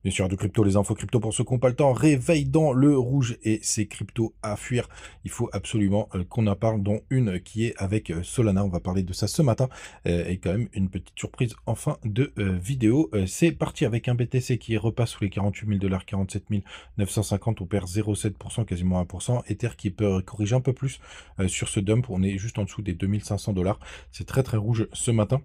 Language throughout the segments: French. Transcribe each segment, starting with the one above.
Bien sûr, de crypto, les infos crypto pour ceux qui n'ont pas le temps. Réveil dans le rouge et c'est crypto à fuir. Il faut absolument qu'on en parle, dont une qui est avec Solana. On va parler de ça ce matin. Et quand même une petite surprise en fin de vidéo. C'est parti avec un BTC qui repasse sous les 48 000 dollars, 47 950. On perd 0,7%, quasiment 1%. Ether qui peut corriger un peu plus sur ce dump. On est juste en dessous des 2500 dollars. C'est très très rouge ce matin.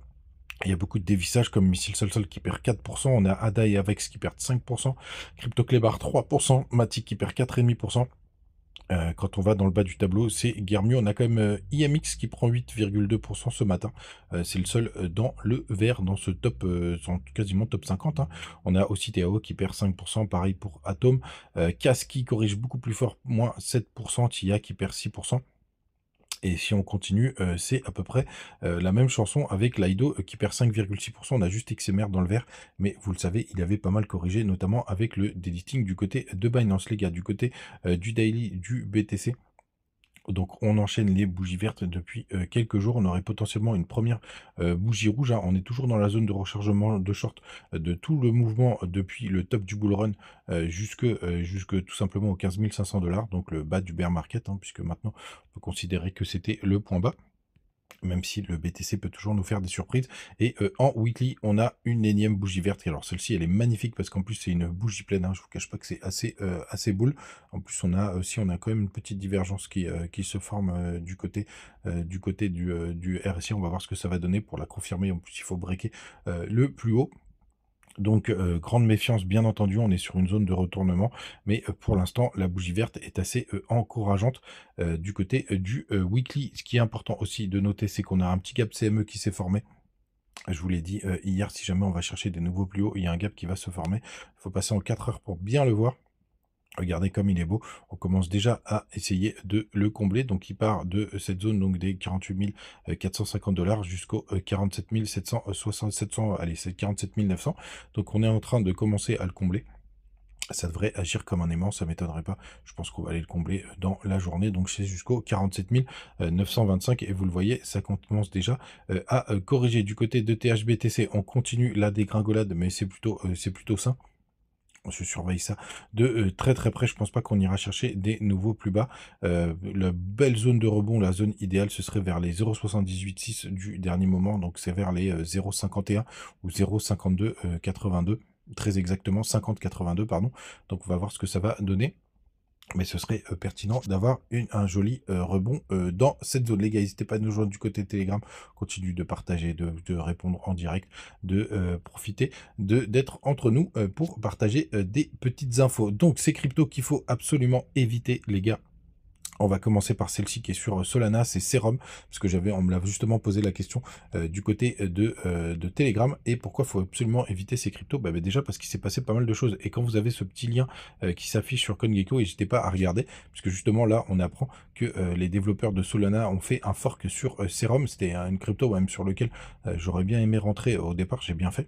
Il y a beaucoup de dévissages comme Missile Sol qui perd 4%, on a ADA et Avex qui perdent 5%, CryptoClebar 3%, Matic qui perd 4,5%. Quand on va dans le bas du tableau, c'est guère mieux. On a quand même IMX qui prend 8,2% ce matin. C'est le seul dans le vert, dans ce top, quasiment top 50. Hein. On a aussi TAO qui perd 5%, pareil pour Atom. CAS qui corrige beaucoup plus fort, moins 7%, TIA qui perd 6%. Et si on continue, c'est à peu près la même chanson avec Lido qui perd 5,6%. On a juste XMR dans le vert, mais vous le savez, il avait pas mal corrigé, notamment avec le delisting du côté de Binance, les gars, du côté du daily du BTC. Donc on enchaîne les bougies vertes depuis quelques jours. On aurait potentiellement une première bougie rouge. Hein. On est toujours dans la zone de rechargement de short de tout le mouvement depuis le top du bull run jusque tout simplement aux 15 500 dollars, donc le bas du bear market, hein, puisque maintenant on peut considérer que c'était le point bas. Même si le BTC peut toujours nous faire des surprises. Et en weekly, on a une énième bougie verte. Alors celle-ci, elle est magnifique parce qu'en plus, c'est une bougie pleine. Hein. Je vous cache pas que c'est assez boule. En plus, on a quand même une petite divergence qui se forme du RSI. On va voir ce que ça va donner pour la confirmer. En plus, il faut breaker le plus haut. Donc, grande méfiance, bien entendu, on est sur une zone de retournement, mais pour l'instant, la bougie verte est assez encourageante du côté du weekly. Ce qui est important aussi de noter, c'est qu'on a un petit gap CME qui s'est formé. Je vous l'ai dit hier, si jamais on va chercher des nouveaux plus hauts, il y a un gap qui va se former. Il faut passer en 4 heures pour bien le voir. Regardez comme il est beau. On commence déjà à essayer de le combler. Donc, il part de cette zone donc des 48 450 dollars jusqu'aux 47 700, allez, c'est 47 900. Donc, on est en train de commencer à le combler. Ça devrait agir comme un aimant, ça m'étonnerait pas. Je pense qu'on va aller le combler dans la journée. Donc, c'est jusqu'aux 47 925. Et vous le voyez, ça commence déjà à corriger. Du côté de THBTC, on continue la dégringolade, mais c'est plutôt sain. On se surveille ça de très très près. Je pense pas qu'on ira chercher des nouveaux plus bas. La belle zone de rebond, la zone idéale, ce serait vers les 0,78,6 du dernier moment. Donc c'est vers les 0,51 ou 0,52,82. Très exactement, 50,82, pardon. Donc on va voir ce que ça va donner. Mais ce serait pertinent d'avoir un joli rebond dans cette zone. Les gars, n'hésitez pas à nous joindre du côté Telegram. Continue de partager, de répondre en direct, de profiter d'être entre nous pour partager des petites infos. Donc, c'est crypto qu'il faut absolument éviter, les gars. On va commencer par celle-ci qui est sur Solana, c'est Serum, parce que on me l'a justement posé la question du côté de Telegram. Et pourquoi il faut absolument éviter ces cryptos? Déjà parce qu'il s'est passé pas mal de choses. Et quand vous avez ce petit lien qui s'affiche sur CoinGecko, n'hésitez pas à regarder, puisque justement là, on apprend que les développeurs de Solana ont fait un fork sur Serum. C'était une crypto même sur lequel j'aurais bien aimé rentrer au départ, j'ai bien fait.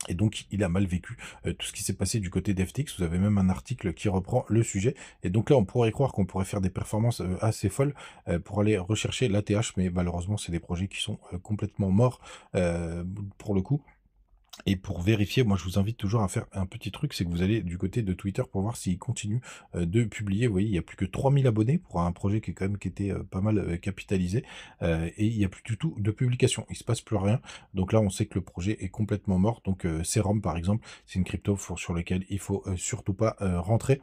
Et donc, il a mal vécu tout ce qui s'est passé du côté d'FTX. Vous avez même un article qui reprend le sujet. Et donc là, on pourrait croire qu'on pourrait faire des performances assez folles pour aller rechercher l'ATH, mais malheureusement, c'est des projets qui sont complètement morts pour le coup. Et pour vérifier, moi je vous invite toujours à faire un petit truc, c'est que vous allez du côté de Twitter pour voir s'il continue de publier. Vous voyez, il n'y a plus que 3000 abonnés pour un projet qui était pas mal capitalisé. Et il n'y a plus du tout de publication. Il se passe plus rien. Donc là, on sait que le projet est complètement mort. Donc Serum, par exemple, c'est une crypto sur laquelle il faut surtout pas rentrer.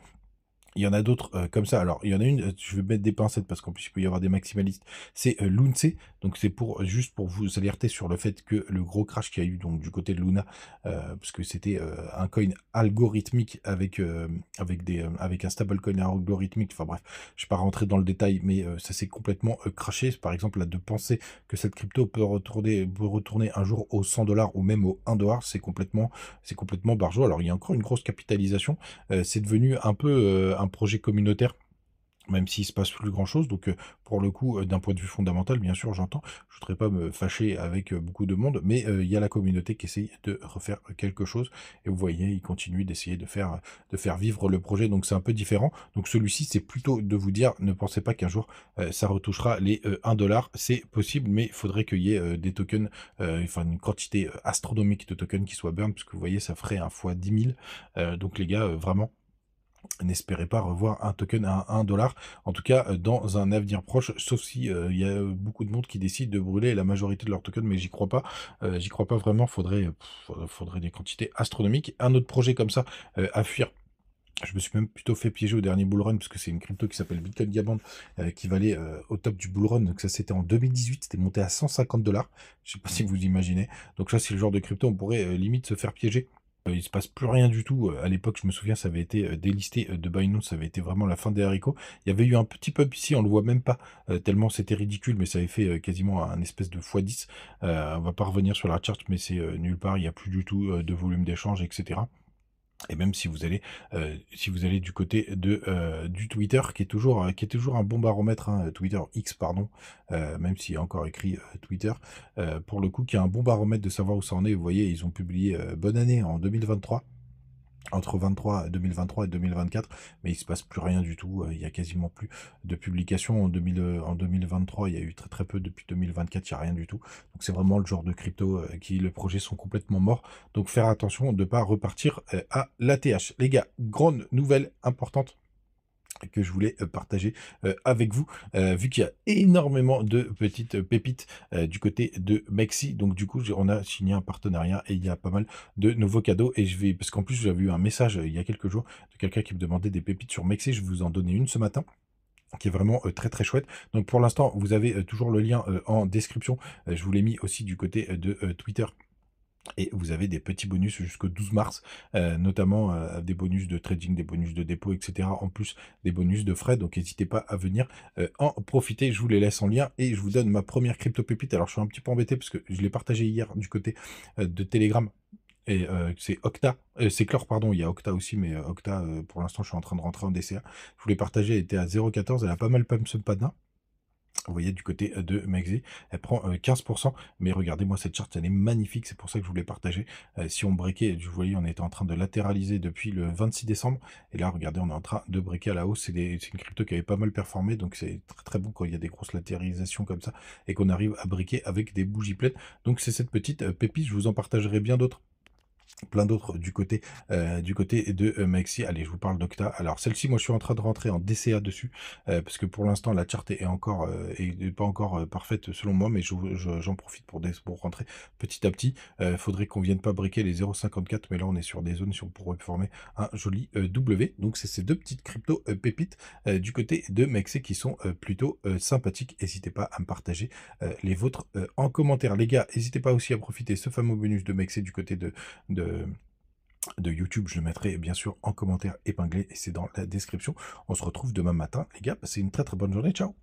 Il y en a d'autres comme ça. Alors, il y en a une, je vais mettre des pincettes parce qu'en plus, il peut y avoir des maximalistes. C'est Lunce. Donc, c'est juste pour vous alerter sur le fait que le gros crash qu'il y a eu donc, du côté de Luna, parce que c'était un coin algorithmique avec un stablecoin algorithmique. Enfin bref, je ne vais pas rentrer dans le détail, mais ça s'est complètement crashé. Par exemple, là, de penser que cette crypto peut retourner un jour aux 100 dollars ou même aux 1 dollar, c'est complètement barjot. Alors, il y a encore une grosse capitalisation. C'est devenu un peu un projet communautaire même s'il se passe plus grand-chose. Donc, pour le coup, d'un point de vue fondamental, bien sûr, j'entends, je voudrais pas me fâcher avec, beaucoup de monde, mais, il y a la communauté qui essaye de refaire quelque chose et vous voyez, ils continuent d'essayer de faire vivre le projet, donc c'est un peu différent. Donc celui-ci, c'est plutôt de vous dire: «Ne pensez pas qu'un jour, ça retouchera les, 1 $». C'est possible, mais il faudrait qu'il y ait, des tokens, enfin une quantité, astronomique de tokens qui soient burn, parce que vous voyez, ça ferait un fois 10 000. Donc les gars, vraiment n'espérez pas revoir un token à 1 $. En tout cas, dans un avenir proche, sauf si, il y a, beaucoup de monde qui décide de brûler la majorité de leurs tokens, mais j'y crois pas. J'y crois pas vraiment, faudrait des quantités astronomiques. Un autre projet comme ça, à fuir, je me suis même plutôt fait piéger au dernier bull run parce que c'est une crypto qui s'appelle Bitcoin Diamond, qui valait, au top du bull run, donc ça c'était en 2018, c'était monté à 150 $. Je sais pas si vous imaginez. Donc là, c'est le genre de crypto, on pourrait, limite se faire piéger. Il se passe plus rien du tout. À l'époque, je me souviens, ça avait été, délisté, de Binance, ça avait été vraiment la fin des haricots. Il y avait eu un petit pump ici, on le voit même pas, tellement c'était ridicule, mais ça avait fait, quasiment un espèce de x10. On va pas revenir sur la chart, mais c'est, nulle part, il y a plus du tout, de volume d'échange, et cetera. Et même si vous allez du côté du Twitter, qui est toujours un bon baromètre, hein, Twitter X, pardon, même s'il y a encore écrit, Twitter, pour le coup, qui est un bon baromètre de savoir où ça en est. Vous voyez, ils ont publié, bonne année en 2023, entre 2023 et 2024, mais il se passe plus rien du tout. Il y a quasiment plus de publications en 2023. Il y a eu très très peu depuis 2024. Il y a rien du tout. Donc c'est vraiment le genre de crypto, qui le projet sont complètement morts. Donc faire attention de ne pas repartir, à l'ATH. Les gars, grande nouvelle importante que je voulais, partager, avec vous, vu qu'il y a énormément de petites, pépites, du côté de Mexi. Donc du coup, on a signé un partenariat et il y a pas mal de nouveaux cadeaux et parce qu'en plus, j'avais eu un message, il y a quelques jours de quelqu'un qui me demandait des pépites sur Mexi. Je vais vous en donner une ce matin qui est vraiment, très, très chouette. Donc pour l'instant, vous avez, toujours le lien, en description. Je vous l'ai mis aussi du côté, de, Twitter. Et vous avez des petits bonus jusqu'au 12 mars, notamment, des bonus de trading, des bonus de dépôt, et cetera, en plus des bonus de frais. Donc n'hésitez pas à venir, en profiter. Je vous les laisse en lien et je vous donne ma première crypto pépite. Alors je suis un petit peu embêté parce que je l'ai partagé hier du côté, de Telegram et c'est Octa, c'est Clore, pardon. Il y a Octa aussi, mais Octa, pour l'instant, je suis en train de rentrer en DCA. Je voulais partager, elle était à 0,14, elle a pas mal pump ce matin. Vous voyez du côté, de Mexi, elle prend, 15%, mais regardez-moi cette charte, elle est magnifique, c'est pour ça que je voulais partager. Si on breakait, vous voyez, on était en train de latéraliser depuis le 26 décembre, et là, regardez, on est en train de breaker à la hausse. C'est une crypto qui avait pas mal performé, donc c'est très très bon quand il y a des grosses latéralisations comme ça, et qu'on arrive à breaker avec des bougies pleines. Donc c'est cette petite, pépite, je vous en partagerai bien d'autres, plein d'autres du côté de, Maxi. Allez, je vous parle d'Octa. Alors celle-ci, moi, je suis en train de rentrer en DCA dessus, parce que pour l'instant, la charte est encore, est pas encore, parfaite selon moi, mais j'en profite pour rentrer petit à petit. Faudrait qu'on vienne pas briquer les 0,54, mais là, on est sur des zones si on pourrait former un joli, W. Donc c'est ces 2 petites cryptos, pépites, du côté de Maxi qui sont, plutôt, sympathiques. N'hésitez pas à me partager, les vôtres, en commentaire. Les gars, n'hésitez pas aussi à profiter ce fameux bonus de Maxi du côté de de YouTube, je le mettrai bien sûr en commentaire épinglé et c'est dans la description. On se retrouve demain matin, les gars. Passez une très très bonne journée. Ciao.